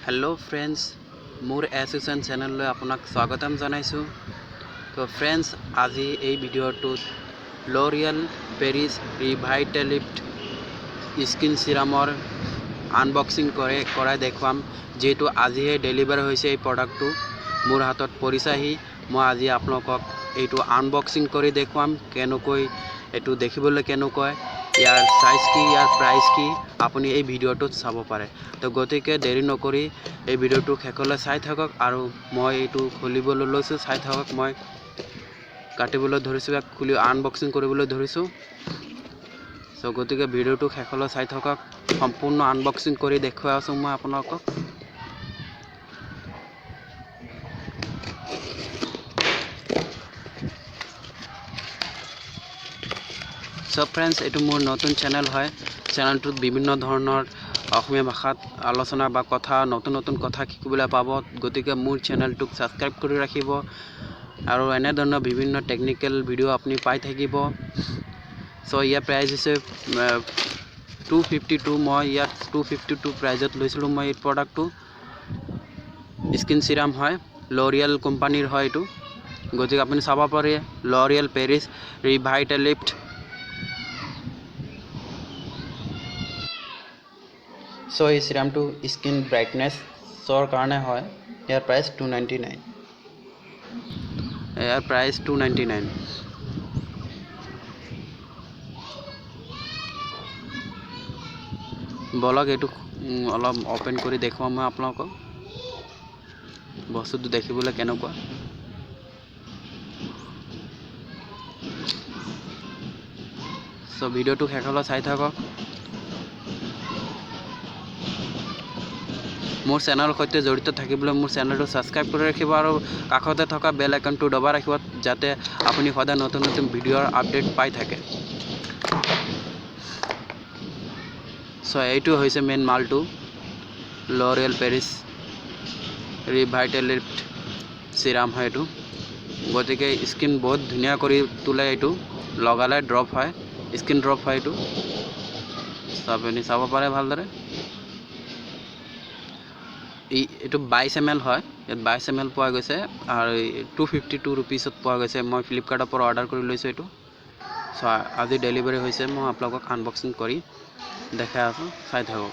Hello friends मोर association channel आपनाक स्वागतम जानाइछु। तो friends आज ये video L'Oreal Paris रिवाइटेलिफ्ट skin सीरामर unboxing कराई देखुवाम जेहेतु आज डेलिभार होइसे प्रडाक्ट मोर हाथत परिसाही मैं आज आपलोকক एटू आनबक्सिंग करी देखुवाम केनेকৈ एटू देखिबोले केनेকৈ यार साइज की यार प्राइस की आपुनी এই ভিডিওটো চাব পাৰে। তো গতিকে দেৰি নকৰি এই ভিডিওটো শেষলৈ চাই থাকক আৰু মই এইটো খুলিবলৈ লৈছো চাই থাকক। মই কাটিবলৈ ধৰিছো খুলি আনবক্সিং কৰিবলৈ ধৰিছো। সো গতিকে ভিডিওটো শেষলৈ চাই থাকক সম্পূৰ্ণ আনবক্সিং কৰি দেখুৱাই আছো মই আপোনালোকক। सो फ्रेंड्स एटू मोर नतुन चैनल है चैनलटुत विभिन्न धৰণৰ অসমীয়া ভাষাত আলোচনা বা কথা নতুন নতুন কথা শিকিবলৈ পাব। গতিকে মোৰ চেনেলটোক সাবস্ক্ৰাইব কৰি ৰাখিব আৰু এনে ধৰণৰ বিভিন্ন টেকনিক্যাল ভিডিও আপুনি পাই থাকিব। সো ইয়াৰ প্ৰাইস হৈছে 252। মই ইয়াত 252 প্ৰাইজত লৈছিলো মই এই প্ৰডাক্টটো। স্কিন সিৰাম হয় ল'ৰিয়েল কোম্পানীৰ হয় এটো। গতিকে আপুনি চাব পাৰে ল'ৰিয়েল পেৰিছ ৰিভাইটেলিফ্ট। सो ये सीराम टू स्किन ब्राइटनेस सर कारण है यार प्राइस 299। यार प्राइस 299। बलक ये अलग ओपन कर देखा मैं आपलोक बस्तु देखिए केनेकुवा। सो भिडिओ शेषলৈ চাই থাকক। मोर चैनल सहित जड़ित থাকিবলৈ मोर चैनल सबसक्राइब कर राखिब और काखते थका बेल आइकन दबाई राखिब जाते आपुनी सदा नतुन नतुन भिडिओर अपडेट पाई थाके। सो एटू होइसे मेन मालटू ल'रियल पेरिस रिवाइटेलिफ्ट सीराम है एटू। गतिके स्किन बहुत धुनिया करी तुले एटू लगाले ड्रप है स्किन ड्रप है एटू आपुनी चाब पारे भालदरे। एटू 22 ml है 22 ml पा गई और 252 रुपीसत पा गई। मैं फ्लिपकार्टर पर अर्डर कर लैसो एटू। सो आज डेलिभारी होइसे मैं आपलोকক आनबक्सिंग करी देखाई आसो चाई थाকক।